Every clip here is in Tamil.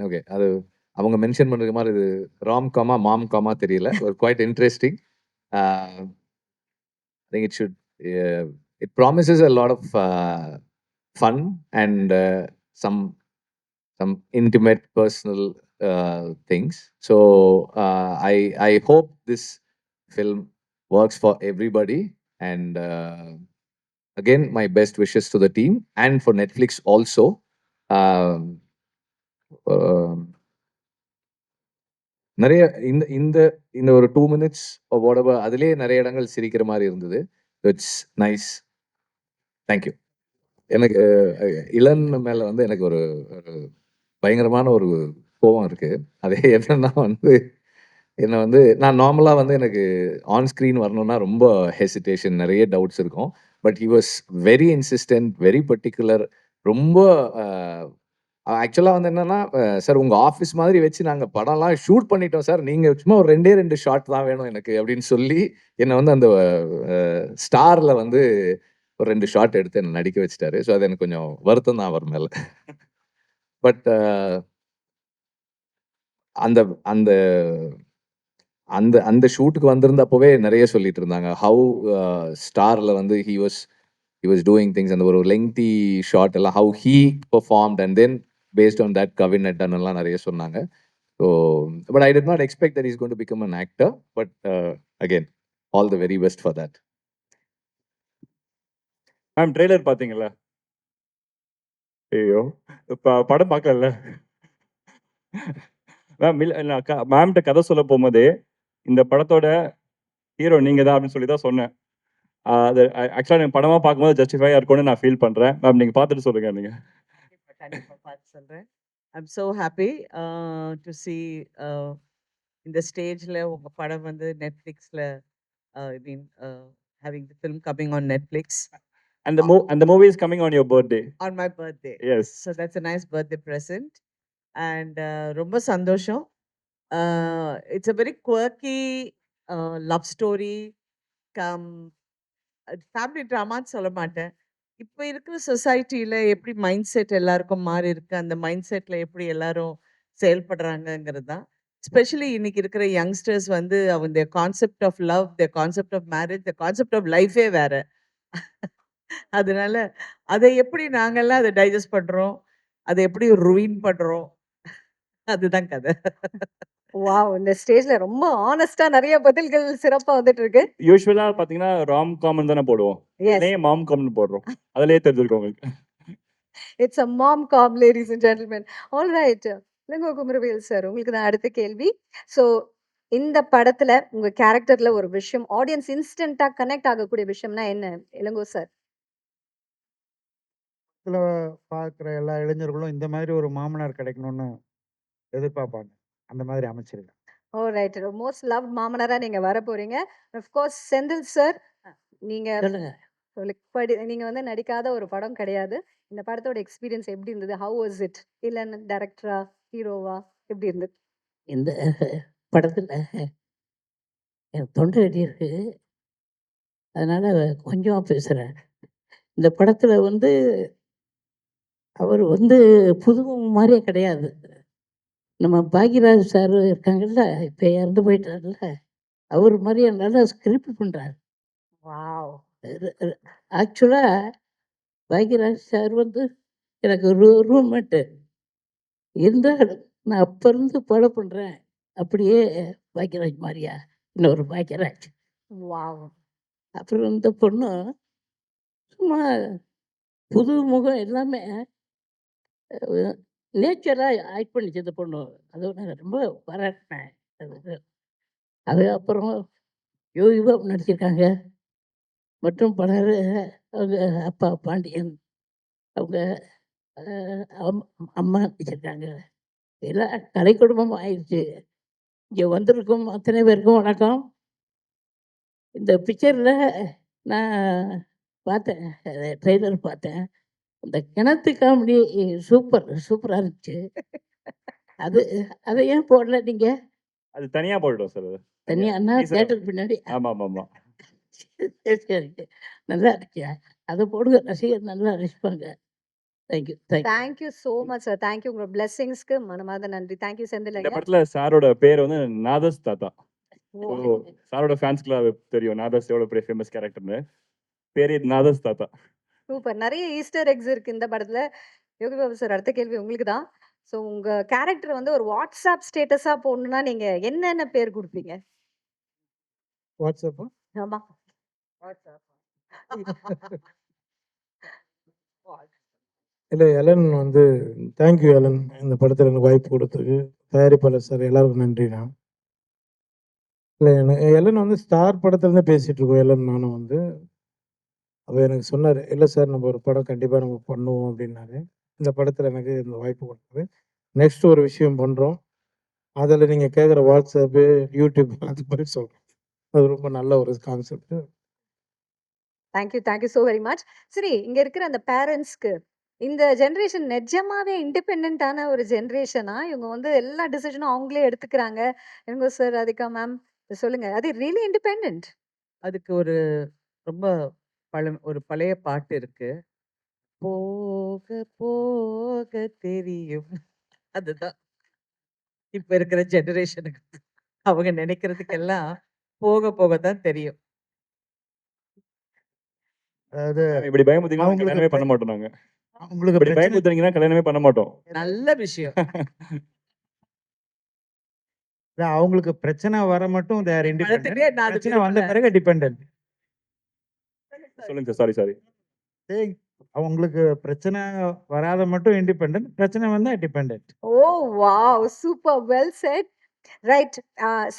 ஓகே, அது அவங்க மென்ஷன் பண்ணுற மாதிரி இது ராம் காமா மாம் காமா தெரியல. ஒரு quite interesting. I think it promises a lot of fun and some intimate personal things. So I hope this film works for everybody, and again my best wishes to the team and for Netflix also. Um, நிறைய இந்த இந்த இந்த ஒரு 2 minutes whatever அதிலே நிறைய இடங்கள் சிரிக்கிற மாதிரி இருந்தது. It's nice. தேங்க்யூ. எனக்கு இளன் மேல வந்து எனக்கு ஒரு பயங்கரமான ஒரு கோபம் இருக்கு. அது என்னன்னா வந்து என்ன வந்து நான் நார்மலா வந்து எனக்கு ஆன் ஸ்க்ரீன் வரணும்னா ரொம்ப ஹெசிடேஷன், நிறைய டவுட்ஸ் இருக்கும். But he was very insistent, very particular. ரொம்ப ஆக்சுவலா வந்து என்னன்னா, சார் உங்க ஆஃபீஸ் மாதிரி வச்சு நாங்க படம்லாம் ஷூட் பண்ணிட்டோம் சார். நீங்க சும்மா ஒரு 2 ஷாட் தான் வேணும் எனக்கு அப்படின்னு சொல்லி என்ன வந்து அந்த ஸ்டார்ல வந்து ஒரு 2 ஷாட் எடுத்து என்ன நடிக்க வச்சுட்டாரு. ஸோ அது எனக்கு கொஞ்சம் வருத்தம் தான் அவர் மேல. பட் அந்த அந்த அந்த அந்த ஷூட்டுக்கு வந்திருந்தப்பவே நிறைய சொல்லிட்டு இருந்தாங்க. ஹவ் ஸ்டார்ல வந்து ஹி வாஸ் டூயிங் திங்ஸ். அந்த ஒரு லெங்தி ஷாட் எல்லாம் how he performed and then based on that Kavin அட்டன் எல்லாம் நிறைய சொன்னாங்க. So but I did not expect that is going to become an actor. But again all the very best for that. Ma'am trailer பார்த்தீங்களா? ஐயோ! படம் பார்க்கல. மேம் நான் மேம்கிட்ட கதை சொல்ல போகும்போதே, இந்த படத்தோட ஹீரோ நீங்க தான் அப்படின்னு சொல்லி தான் சொன்னேன். அது ஆக்சுவலா எனக்கு படமா பார்க்கும்போது ஜஸ்டிஃபையா இருக்கும்னு நான் ஃபீல் பண்றேன். மேம் நீங்க பார்த்துட்டு சொல்லுங்க நீங்க. கண்டிப்பா பார்த்து சொல்றேன். I'm so happy to see இந்த ஸ்டேஜ்ல உங்க படம் வந்து Netflixல I mean having the film coming on Netflix. And the movie is coming on your birthday. On my birthday. Yes. So that's a nice birthday present. And ரொம்ப சந்தோஷம். It's a very quirky love story come family ட்ராமான்னு சொல்ல மாட்டேன். இப்போ இருக்கிற சொசைட்டில எப்படி மைண்ட் செட் எல்லாருக்கும் மாறி இருக்கு, அந்த மைண்ட் செட்ல எப்படி எல்லாரும் செயல்படுறாங்கங்கிறது தான். எஸ்பெஷலி இன்னைக்கு இருக்கிற யங்ஸ்டர்ஸ் வந்து அவங்க concept of love, concept of marriage, concept of லைஃபே வேற. அதனால அதை எப்படி நாங்கெல்லாம் அதை டைஜஸ்ட் பண்றோம், அதை எப்படி ரூயின் பண்றோம், அதுதான் கதை. வாவ்! இந்த ஸ்டேஜ்ல ரொம்ப ஹானஸ்டா நிறைய பதில்கள் சிறப்பா வந்துட்டு இருக்கு. யூசுவலா பாத்தீங்கன்னா ராம் காம்னு தானே போடுவோம். ஏன் மாம் காம்னு போடுறோம்? அதிலேயே தெரிஞ்சிருக்கும் உங்களுக்கு. It's a mom com ladies and gentlemen. All right. Ilango Kumaravel sir, உங்களுக்கு தான் அடுத்த கேள்வி. ஸோ இந்த படத்துல உங்க கேரக்டர்ல ஒரு விஷயம் ஆடியன்ஸ் இன்ஸ்டன்டா கனெக்ட் ஆகக்கூடிய விஷயம்னா என்ன இளங்கோ சார்? பார்க்குற எல்லா இளைஞர்களும் இந்த மாதிரி ஒரு மாமனார் கிடைக்கணும்னு எதிர்பார்ப்பாங்க. அந்த மாதிரி அமைச்சிருக்கேன். ஆல்ரைட். மோஸ்ட் லவ்ட் மாமனாரா நீங்க வர போறீங்க. ஆஃப் கோர்ஸ் செந்தில் சார், நீங்க நீங்க வந்து நடிக்காத ஒரு படம் கிடையாது. இந்த படத்தோட எக்ஸ்பீரியன்ஸ் எப்படி இருந்தது? How was it? இல்ல டைரக்டரா, ஹீரோவா எப்படி இருந்தது? இந்த படத்துல எனக்கு தொண்டை கட்டி இருக்கு, அதனால கொஞ்சமா பேசுறேன். இந்த படத்துல வந்து அவர் வந்து புது மாதிரியே கிடையாது. நம்ம பாக்யராஜ் சார் இருக்காங்கல்ல, இப்போ இறந்து போயிட்டார்ல, அவர் மாதிரியே நல்லா ஸ்கிரிப்ட் பண்றாரு. வாவ்! ஆக்சுவலா பாக்யராஜ் சார் வந்து எனக்கு ரூம்மேட்டு இருந்தாலும் நான் அப்ப இருந்து ஃபாலோ பண்றேன். அப்படியே பாக்யராஜ் மாதிரியா, இன்னொரு பாக்யராஜ். வாவ்! அப்புறம் இந்த பொண்ணு சும்மா புது முகம் எல்லாமே நேச்சராக ஆக்ட் பண்ணிச்சு இந்த பொண்ணு. அது நான் ரொம்ப பாராட்டினேன். அதுக்கப்புறம் யோகிபா நடிச்சிருக்காங்க மற்றும் பலர். அவங்க அப்பா பாண்டியன், அவங்க அம்மா நடிச்சிருக்காங்க. எல்லாம் கலை குடும்பம் ஆயிடுச்சு. இங்கே வந்திருக்கும் அத்தனை பேருக்கும் வணக்கம். இந்த பிக்சரில் நான் பார்த்தேன், ட்ரெய்லர் பார்த்தேன். அந்த கிணத்து காமெடி சூப்பராக இருந்துச்சு. அது அதை ஏன் போடல நீங்கள்? அது தனியா போட்டுட்டோம் சார். தனியானா Teaser. தேட்டருக்கு பின்னாடி? ஆமா ஆமா ஆமா. சரி நல்லா இருக்கு. அதை போடுங்க, ரசிகர் நல்லா ரசிப்பாங்க. Thank you thank you so much sir. Thank you. உங்களோட பிளெஸிங்ஸ்க்கு மனமார்ந்த நன்றி. தேங்க்யூ செந்தில் இந்த ஐயா. படத்துல சாரோட பேர் வந்து நாதஸ் தாத்தா. ஓ. ஸோ சாரோட ஃபேன்ஸ்க்குலாம் தெரியும் நாதஸ் எவ்வளோ பெரிய ஃபேமஸ் கேரக்டர்னு. பேரே நாதஸ் தாத்தா. சூப்பர். நிறைய ஈஸ்டர் எக்ஸ் இருக்கு இந்த படத்துல. யோகி பாபு சார், அடுத்த கேள்வி உங்களுக்கு தான். ஸோ உங்க கேரக்டர் வந்து ஒரு வாட்ஸ்அப் ஸ்டேட்டஸா போடணும்னா நீங்க என்னென்ன பேர் கொடுப்பீங்க? வாட்ஸ்அப்பா? ஆமா. இல்ல எலன் வந்து தேங்க்யூ எலன். இந்த படத்துல எனக்கு வாய்ப்பு கொடுத்ததுக்கு. தயாரிப்பாளர் சார் எல்லாருக்கும் நன்றிண்ணா. இல்ல எலன் வந்து ஸ்டார் படத்துலேருந்தே பேசிட்டு இருக்கோம் எலன் நானும் வந்து. அவர் எனக்கு சொன்னாரு, "இல்ல சார் நம்ம ஒரு படம் கண்டிப்பா நம்ம பண்ணுவோம்" அப்படின்னாரு. இந்த படத்துல எனக்கு இந்த வாய்ப்பு கொடுத்தது. நெக்ஸ்ட் ஒரு விஷயம் பண்றோம். அதுல நீங்க கேட்குற வாட்ஸ்அப்பு, யூடியூப் அது மாதிரி சொல்றேன். அது ரொம்ப நல்ல ஒரு concept. Thank you so very much. சரி, இங்க இருக்கிற அந்த பேரண்ட்ஸ்க்கு இந்த ஜெனரேஷன் நிஜமாவே இண்டிபெண்டன்ட்டான ஒரு ஜெனரேஷனா? இவங்க வந்து எல்லா டிசிஷனும் அவங்களே எடுத்துக்கிறாங்க. இவங்க சார், ராதிகா மேம் சொல்லுங்க. அது ரியலி இண்டிபெண்டன்ட்? அதுக்கு ஒரு ரொம்ப ஒரு பழைய பாட்டு இருக்கு. போக போக தெரியும். அதுதான் இப்ப இருக்கிற ஜெனரேஷனுக்கு. அவங்க நினைக்கிறதுக்கெல்லாம் போக போக தான் தெரியும். அதாவது இப்படி பயமுறுத்தீங்கன்னா அவங்களுக்கு கல்யாணமே பண்ண மாட்டோம் நாங்க. அவங்களுக்கு இப்படி பிரச்சனை பயமுறுத்துனீங்கன்னா கல்யாணமே பண்ண மாட்டோம். நல்ல விஷயம். அவங்களுக்கு பிரச்சனை வர மட்டும் தே ஆர் இண்டிபெண்டன்ட். படத்துலயே நான் அது பிரச்சனை வந்த விரும்பல. பிறகு டிபெண்டன்ட். சொல்லுங்க சார். சாரி. அவங்களுக்கு பிரச்சனை வராத மட்டும் இண்டிபெண்டன்ட். பிரச்சனை வந்தா டிபெண்டன்ட். ஓ wow! Super, well set. Right.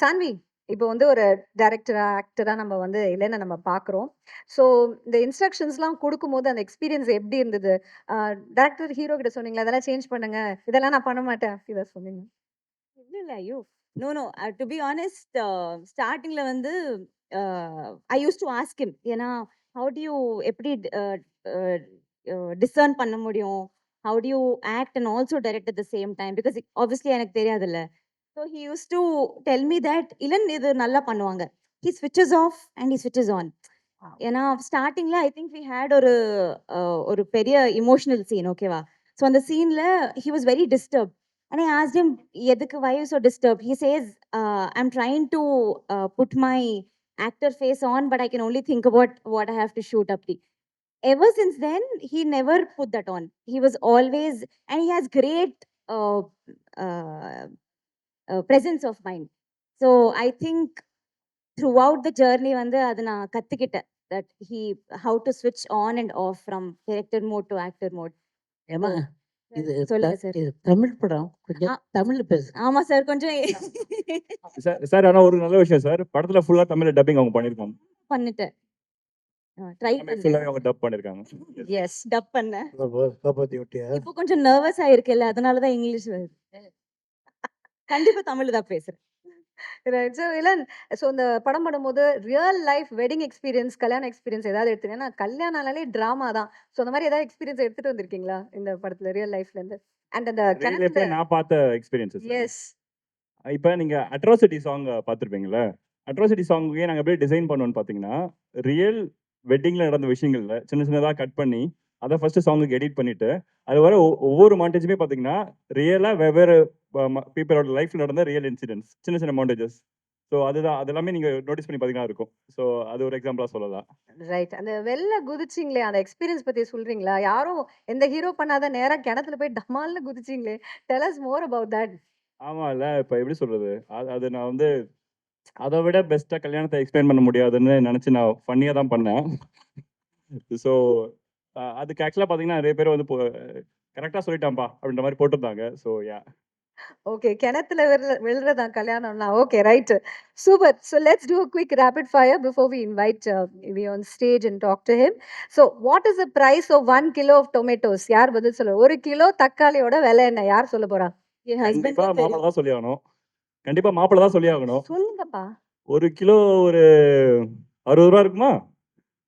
Saanvi, இப்போ வந்து ஒரு டைரக்டரா, ஆக்டரா நம்ம வந்து இல்லைன்னு நம்ம பார்க்குறோம். ஸோ இந்த இன்ஸ்ட்ரக்ஷன்ஸ்லாம் குடுக்கும்போது அந்த எக்ஸ்பீரியன்ஸ் எப்படி இருந்தது? டைரக்டர், ஹீரோ கிட்ட சொன்னீங்களா? இதெல்லாம் சேஞ்ச் பண்ணுங்க. இதெல்லாம் நான் பண்ண மாட்டேன். இத சொன்னீங்க. இல்ல, இல்ல. ஐயோ! No, no. To be honest ஸ்டார்ட்டிங்ல வந்து ஐ யூஸ்ட் டு ஆஸ்க் ஹிம். ஏன்னா, ஹவ் டு யூ எப்படி டிசர்ன் பண்ண முடியும்? Have to you act and also direct at the same time? Because obviously எனக்கு தெரியாதுல்ல. So he use to tell me that Ilan இது நல்லா பண்ணுவாங்க. He ஸ்விட்சஸ் of and he ஸ்விட்சஸ் on. ஏன்னா ஸ்டார்டிங்ல ஐ திங்க் வி ஹேட் ஒரு பெரிய இமோஷனல் சீன், ஓகேவா? ஸோ அந்த சீன்ல he was very disturb. And I asked him, "Yedhukku, why are you so disturbed?" He says, "I'm trying to put my actor face on, but I can only think about what I have to shoot up the." Ever since then, he never put that on. He was always, and he has great uh, uh, presence of mind. So I think throughout the journey, வந்து அது நான் கத்துக்கிட்டேன் that how to switch on and off from director mode to actor mode. ஏமா இது சொல்லுங்க சார். இது தமிழ் படம், கொஞ்சம் தமிழ்ல பேசு. ஆமா சார், கொஞ்சம் சார் ஆனா ஒரு நல்ல விஷயம் சார். படத்துல ஃபுல்லா தமிழ்ல டப்பிங் அவங்க பண்ணிருக்காங்க. பண்ணிட்டேன். ட்ரை ஃபுல்லாவே அவங்க டப் பண்ணிருக்காங்க. எஸ், டப் பண்ணேன். காப்பாத்தி விட்டியா? இப்போ கொஞ்சம் நர்வஸ் ஆயிருக்கேல்ல, அதனால தான் இங்கிலீஷ் வருது. கண்டிப்பா தமிழ்ல தான் பேசுறேன். ரைட். ஸோ இளன், ஸோ இந்த படம் பண்ணும்போது ரியல் லைஃப் வெட்டிங் எக்ஸ்பீரியன்ஸ், கல்யாண எக்ஸ்பீரியன்ஸ் ஏதாவது எடுத்தீங்கன்னா, கல்யாணம்னாலே ட்ராமா தான். ஸோ அந்த மாதிரி ஏதாவது எக்ஸ்பீரியன்ஸ் எடுத்துட்டு வந்திருக்கீங்களா இந்த படத்துல ரியல் லைஃப்ல இருந்து? அண்ட் அந்த ரியல் லைஃப்ல கிணத்துல. நான் பார்த்த எக்ஸ்பீரியன்ஸஸ். எஸ். இப்ப நீங்க அட்ராசிட்டி சாங் பார்த்திருப்பீங்கல்ல. அட்ராசிட்டி சாங்கே நாங்க எப்படி டிசைன் பண்ணோம்னு பாத்தீங்கன்னா, ரியல் வெட்டிங்ல நடந்த விஷயங்கள்ல சின்ன சின்னதா கட் பண்ணி அதை ஃபர்ஸ்ட் சாங்குக்கு எடிட் பண்ணிட்டு, அது வர ஒவ்வொரு மாண்டேஜுமே பாத்தீங்கன்னா ரியலா வெவ்வேறு பீப்பிளோட லைஃப்ல நடந்த ரியல் இன்சிடென்ட்ஸ், சின்ன சின்ன மாண்டேஜஸ். ஸோ அதுதான், அதெல்லாமே நீங்க நோட்டீஸ் பண்ணி பாத்தீங்கன்னா இருக்கும். ஸோ அது ஒரு எக்ஸாம்பிளா சொல்லலாம். ரைட். அந்த வெள்ள குதிச்சிங்களே, அந்த எக்ஸ்பீரியன்ஸ் பத்தி சொல்றீங்களா? யாரும் எந்த ஹீரோ பண்ணாத நேரா கிணத்துல போய் டமால்னு குதிச்சிங்களே. Tell us more about that. ஆமால, இப்ப எப்படி சொல்றது, அது நான் வந்து அதை விட பெஸ்டா கல்யாணத்தை எக்ஸ்பிளைன் பண்ண முடியாதுன்னு நினைச்சு நான் ஃபன்னியா தான் பண்ணேன். ஸோ அதுக்கு ஆக்சுவலா பாத்தீங்கன்னா நிறைய பேர் வந்து கரெக்டா சொல்லிட்டான்பா அப்படின்ற மாதிரி போட்டிருந்தாங்க. So yeah. ஓகே. கிணத்துல விழுறதா கல்யாணம்னா? Okay, right. Super. So let's do a quick rapid fire before we invite we on stage and talk to him. So what is the price of 1 kilo of tomatoes? யார் பதில் சொல்ல? 1 கிலோ தக்காளியோட விலை என்ன? யார் சொல்ல போறா? என் ஹஸ்பண்ட் கண்டிப்பா மாமா தான் சொல்லி ஆகணும். கண்டிப்பா மாப்பிள்ளை தான் சொல்லி ஆகணும். சொல்லுங்கப்பா. 1 கிலோ ஒரு ரூ. 60 இருக்குமா?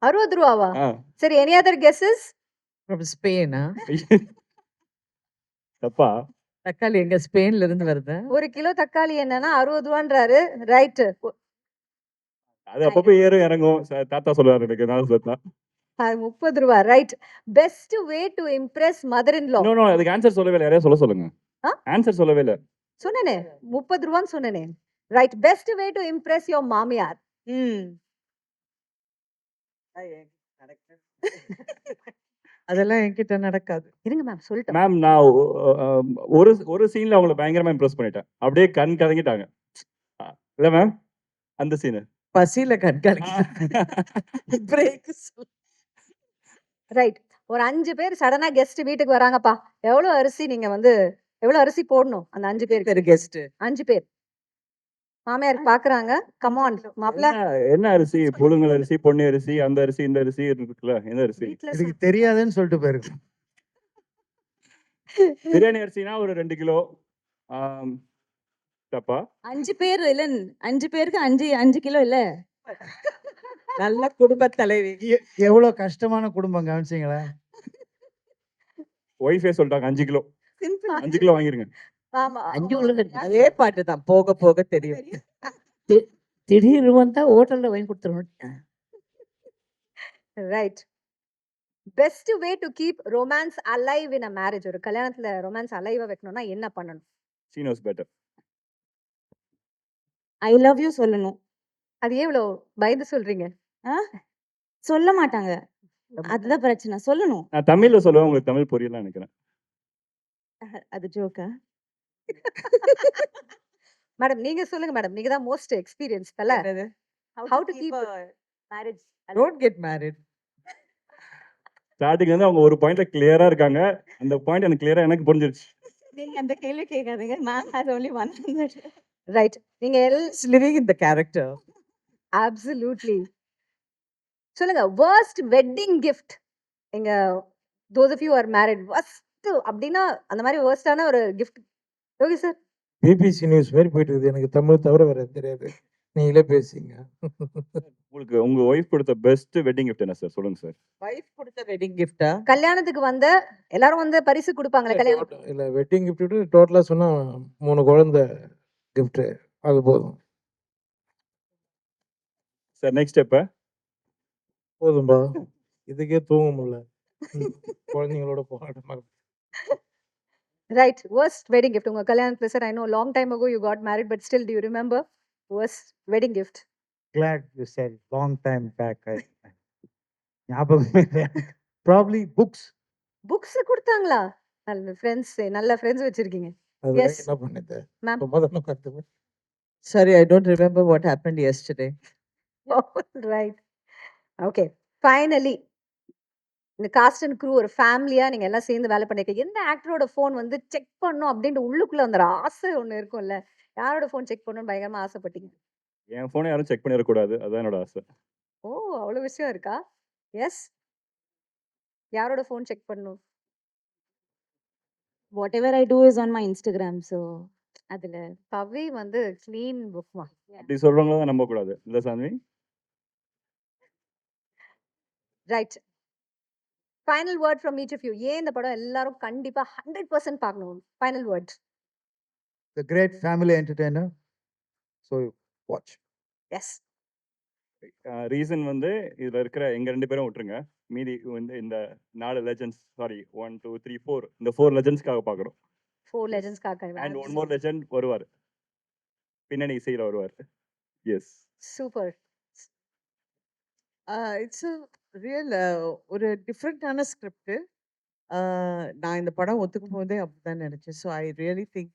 60 ரூபாவா? ஆ. சரி, any other guesses? From Spain. தப்பா? தக்காளி எங்க ஸ்பெயின்ல இருந்து வருது. 1 கிலோ தக்காளி என்னன்னா 60 ரூபான்றாரு. ரைட். அது அப்பப்போ ஏறும் இறங்கும். தாத்தா சொல்லுவாரு எனக்கு. நான் சொன்னா. 30 ரூபா. Right. Best way to impress mother in law. No, no. அதுக்கு ஆன்சர் சொல்லவே இல்ல. யாரையாவது சொல்லுங்க. ஆ? ஆன்சர் சொல்லவே இல்ல. சொன்னேனே 30 ரூபான்னு சொன்னேனே. Right. Best way to Impress your மாமியார். அதெல்லாம் என்கிட்ட நடக்காது. இருங்க மேம் சொல்லிட்டோம். மேம் நான் ஒரு சீன்ல அவங்கள பயங்கரமா இம்ப்ரெஸ் பண்ணிட்டேன். அப்படியே கண் கலங்கிட்டாங்க. இல்ல மேம்? அந்த சீனு. பசியில கண்காணிக்க பிரேக். ரைட். ஒரு 5 பேர் சடனா கெஸ்ட் வீட்டுக்கு வராங்கப்பா. எவ்வளவு அரிசி போடணும் அந்த 5 பேருக்கு? பேரு கெஸ்ட். 5 பேர். மாமியார் பாக்குறாங்க. கம் ஆன் மாப்ள. என்ன அரிசி? புழுங்கல் அரிசி, பொன்னி அரிசி, அந்த அரிசி, இந்த அரிசி இருக்குல்ல. எந்த அரிசி? வீட்ல இதுக்கு தெரியாதுன்னு சொல்லிட்டு போயிருக்கு. பிரியாணி அரிசினா ஒரு 2 கிலோ. தப்பா? 5 பேர் இல்லன் 5 பேருக்கு 5 கிலோ இல்ல. நல்ல குடும்ப தலைவி. எவ்வளவு கஷ்டமான குடும்பம் கவனிச்சீங்களா? ஒய்ஃபே சொல்லிட்டாங்க 5 கிலோ. சிம்பிள். 5 கிலோ வாங்கிருங்க. ஆமா. 5 உள்ளது அதே பாட்டு தான் போக போக தெரியும். திடீர்னு வந்தா ஹோட்டல்ல வாங்கி கொடுத்துருவேன். Right. Best way to keep romance alive in a marriage. ஒரு கல்யாணத்துல ரொமான்ஸ் அலைவா வைக்கணும்னா என்ன பண்ணணும்? She knows better. I love you சொல்லணும். அது ஏன் இவ்வளவு பயந்து சொல்றீங்க? சொல்ல மாட்டாங்க. அதுதான் பிரச்சனை. சொல்லணும். நான் தமிழ்ல சொல்லுவேன். உங்களுக்கு தமிழ் புரியல நினைக்கிறேன். அது ஜோக்கா? மேடம் நீங்க சொல்லுங்க மேடம். நீங்க தான் மோஸ்ட் எக்ஸ்பீரியன்ஸ்ட் அல்ல. How to keep marriage. Don't get married. ஸ்டார்டிங்ல இருந்து அவங்க ஒரு பாயிண்ட்ல கிளியரா இருக்காங்க. அந்த பாயிண்ட் எனக்கு கிளியரா எனக்கு புரிஞ்சிருச்சு. நீங்க அந்த கேள்வி கேட்காதீங்க. Ma'am has only 100. ரைட். நீங்க It's living in the character. Absolutely. சொல்லுங்க worst வெட்டிங் கிஃப்ட். எங்க those of you who are married worst அப்படின்னா அந்த மாதிரி worstஆன ஒரு gift. யோகி சார். பிபிசி நியூஸ் மாதிரி போயிட்டு இருக்குது. எனக்கு தமிழ் தவிர வேற தெரியாது. நீங்களே பேசிங்க. உங்களுக்கு உங்க ஒய்ஃப் கொடுத்த பெஸ்ட் வெட்டிங் கிஃப்ட் என்ன சார்? சொல்லுங்க சார். வைஃப் கொடுத்த வெட்டிங் கிஃப்டா? கல்யாணத்துக்கு வந்த எல்லாரும் வந்து பரிசு கொடுப்பாங்களே கல்யாணம். இல்ல வெட்டிங் கிஃப்ட் டோட்டலா சொன்னா 3 குழந்தை கிஃப்ட் அது போதும். Sir next step. போதும்பா. இதுக்கே தூங்க முடியல. குழந்தைங்களோட போராட்டமா இருக்கு. ரைட். worst wedding gift. உங்க கல்யாணத்துல sir I know long time ago you got married but still do you remember worst wedding gift? Glad you said long time back. ஞாபகமே இல்ல. Probably books. புக்ஸ் கொடுத்தாங்களா? நல்ல ஃப்ரெண்ட்ஸ் வச்சிருக்கீங்க. அது Yes. என்ன பண்ணிட்டு Ma'am. சும்மா தானே உட்கார்ந்து Sorry, I don't remember what happened yesterday. Right. Okay. Finally இந்த காஸ்ட் அண்ட் க்ரூ ஒரு ஃபேமிலியா நீங்க எல்லாம் சேர்ந்து வேலை பண்ணிருக்கீங்க. எந்த ஆக்டரோட ஃபோன் வந்து செக் பண்ணணும் அப்படின்ட்டு உள்ளுக்குள்ள அந்த ஆசை ஒண்ணு இருக்கும்ல. யாரோட ஃபோன் செக் பண்ணணும்னு பயங்கரமா ஆசைப்பட்டீங்க? என் போனை யாரும் செக் பண்ணிடக்கூடாது. அதான் என்னோட ஆசை. ஓ, அவ்வளவு விஷயம் இருக்கா? எஸ். யாரோட ஃபோன் செக் பண்ணணும்? Whatever I do is on my Instagram. So அதுல பவி வந்து க்ளீன் புக்மா. அப்படி சொல்றவங்கள தான் நம்ப கூடாது. இல்ல சாமி? Right. Final word from each of you. ஏன் இந்த படம் எல்லாரும் கண்டிப்பா 100% பார்க்கணும்? Final word. The great family entertainer. So watch. Yes. Reason வந்து இதுல இருக்கிற எங்க 2 பேரும் விட்டுருங்க. மீதி வந்து இந்த 4 லெஜெண்ட்ஸ் சாரி 1 2 3 4 இந்த 4 லெஜெண்ட்ஸ்க்காக பார்க்குறோம். 4 லெஜெண்ட்ஸ்க்காக. அண்ட் ஒன் மோர் லெஜெண்ட் வருவார். பின்னணி இசையில வருவார். எஸ். சூப்பர். இட்ஸ் ரியல் ஒரு டிஃப்ரெண்டான ஸ்கிரிப்ட். நான் இந்த படம் ஒத்துக்கும் போதே அப்படிதான் நினைச்சேன். ஸோ ஐ ரியலி திங்க்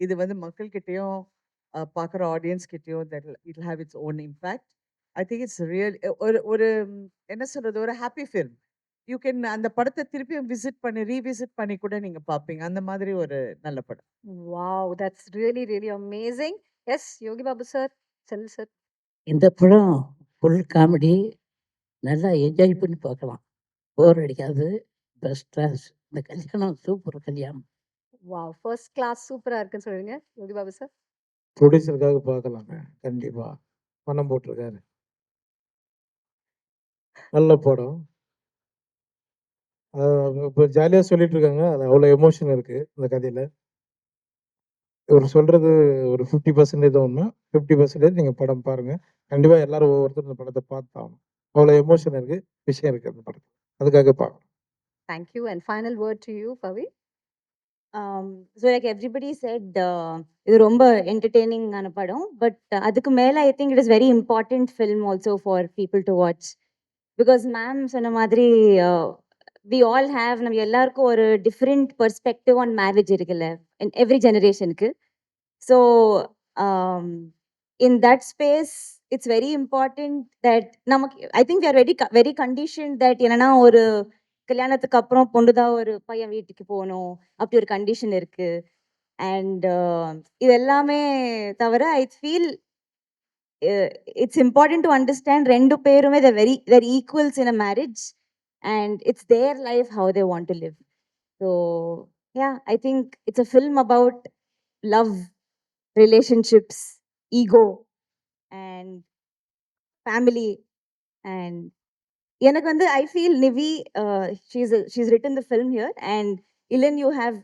இது வந்து மக்கள்கிட்டயும் பார்க்குற ஆடியன்ஸ் கிட்டயும் it have its own impact. I think it's real ஒரு ஒரு என்ன சொல்றது ஒரு ஹாப்பி ஃபில்ம். யூ கேன் அந்த படத்தை திருப்பியும் ரீவிசிட் பண்ணி கூட நீங்க பார்ப்பீங்க. அந்த மாதிரி ஒரு நல்ல படம். Wow, that's really really amazing. Yes Yogi Babu sir, Senthil sir. இந்த படம் ஃபுல் காமெடி. நல்லா என்ஜாய் பண்ணி பார்க்கலாம். போர் அடிக்காது. Best class. இந்த கல்யாணம் சூப்பர் கல்யாணம். வாவ், ஃபர்ஸ்ட் கிளாஸ் சூப்பரா இருக்குன்னு சொல்றீங்க யோகி பாபு சார். ப்ரொடியூசருக்காக பார்க்கலாங்க. கண்டிப்பா. பணம் போட்டிருக்காரு. நல்ல படம். இப்ப ஜாலியா சொல்லிட்டு இருக்காங்க. அது அவ்வளோ எமோஷன் இருக்கு இந்த கதையில. இவரு சொல்றது ஒரு 50% தான் உண்மை. 50% நீங்க படம் பாருங்க. கண்டிப்பா எல்லாரும் ஒவ்வொருத்தரும் இந்த படத்த பார்த்தாகணும். அவ்வளோ எமோஷன் இருக்கு, விஷயம் இருக்கு அந்த படத்துல. அதுக்காக பார்க்கணும். Thank you. And final word to you, Pavi. So like everybody said, இது ரொம்ப entertaining ஆன படம். But அதுக்கு மேல I think it is very important film also for people to watch. Because ma'am சொன்ன மாதிரி we all have நம்ம எல்லாருக்கும் ஒரு different perspective on marriage இருக்குல்ல in every generationக்கு. So um, in that space, it's very important that நமக்கு I think we are very conditioned that என்னன்னா ஒரு கல்யாணத்துக்கு அப்புறம் பொண்ணுதான் ஒரு பையன் வீட்டுக்கு போகணும் அப்படி ஒரு கண்டிஷன் இருக்கு அண்ட் இது எல்லாமே தவிர I feel it's important to understand ரெண்டு பேருமே they're equals in a marriage and it's their life how they want to live. So yeah, I think it's a film about love, relationships, ego and family. And எனக்கு வந்து I feel Nivi, she's written the film here and Ilan, you have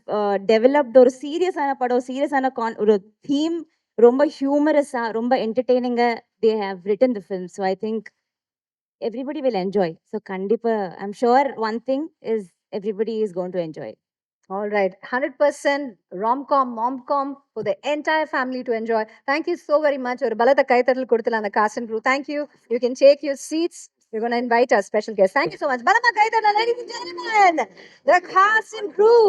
developed ஒரு சீரியஸான படம் சீரியஸான ஒரு theme ரொம்ப ஹியூமரஸா ரொம்ப என்டர்டெய்னிங்கா they have written the film. So I think everybody will enjoy. So kandipa I'm sure one thing is everybody is going to enjoy. All right. 100% rom-com, mom-com for the entire family to enjoy. Thank you so very much. ஒரு பலத்த கைத்தட்டல் கொடுத்தல அந்த cast and crew. Thank you. You can take your seats. We're going to invite our special guest. Thank you so much. பலத்த கைத்தட்டல், ladies and gentlemen. The cast and crew.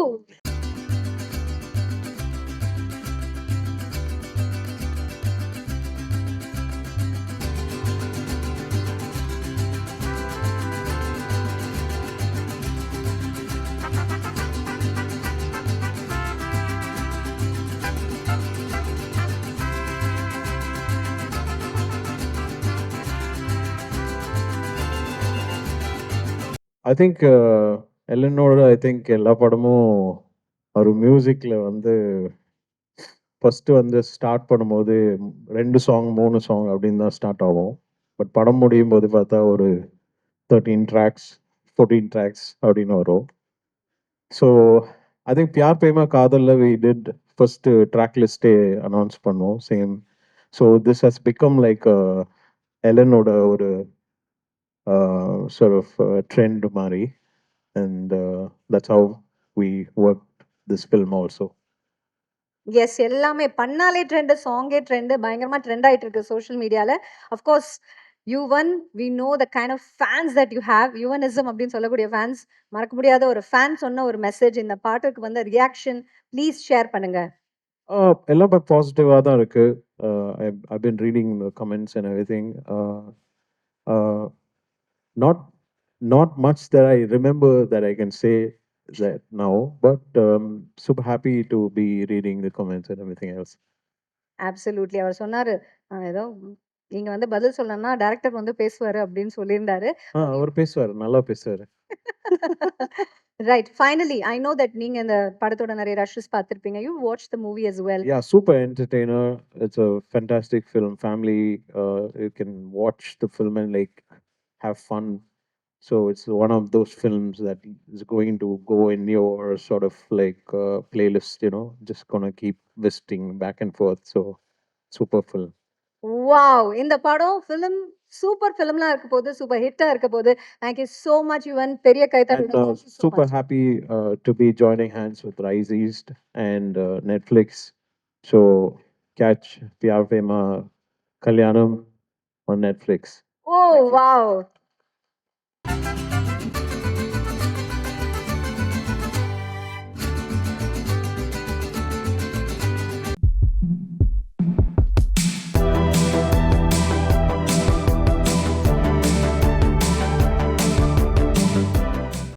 I think எல்லனோட ஐ திங்க் எல்லா படமும் ஒரு மியூசிக்கில் வந்து ஃபஸ்ட்டு வந்து ஸ்டார்ட் பண்ணும்போது 2 சாங் 3 சாங் அப்படின்னு தான் ஸ்டார்ட் ஆகும். பட் படம் முடியும் போது பார்த்தா ஒரு 13 ட்ராக்ஸ் 14 ட்ராக்ஸ் அப்படின்னு வரும். So I think Pyaar Prema காதலில் வி டிட் ஃபஸ்ட்டு ட்ராக் லிஸ்ட்டே அனௌன்ஸ் பண்ணோம் same. So this has become like எலனோட ஒரு sort of trend Mari, and that's how we worked this film also. Yes எல்லாமே பண்ணாலே ட்ரெண்ட் சாங்கே ட்ரெண்ட் பயங்கரமா ட்ரெண்ட் ஆயிட்டு இருக்கு சோஷியல் மீடியால. Of course Yuvan we know the kind of fans that you have. யுவனிசம் அப்படின்னு சொல்லக்கூடிய ஃபேன்ஸ், மறக்க முடியாத ஒரு ஃபேன் சொன்ன ஒரு மெசேஜ், இந்த பாட்டுக்கு வந்து ரியாக்ஷன் ப்ளீஸ் ஷேர் பண்ணுங்க. எல்லாம் பாசிட்டிவாக தான் இருக்கு. I've been reading the comments and everything. Not much that I remember that I can say that now, but super happy to be reading the comments and everything else. Absolutely. அவர் சொன்னாரு ஏதோ நீங்க வந்து பதில் சொல்லணும்னா டைரக்டர் வந்து பேசுவாரு அப்படின்னு சொல்லியிருந்தாரு. அவர் பேசுவார், நல்லா பேசுவார். Right. Finally, I know that நீங்க இந்த படத்தோட நிறைய ரஷஸ் பார்த்திருப்பீங்க. You watched the movie as well. Yeah, super entertainer. It's a fantastic film. Family, you can watch the film and like have fun. So it's one of those films that is going to go in your sort of like playlist, you know, just gonna keep visiting back and forth. So super film. Wow, இந்த படம் film சூப்பர் ஃபிலிம்லாம் இருக்க போகுது, சூப்பர் ஹிட்டா இருக்க போகுது. Thank you so much Yuvan. பெரிய And கைத்தட்டல். super happy to be joining hands with Rise East and Netflix. So catch Pyar Prema Kalyanam on Netflix. Oh, wow.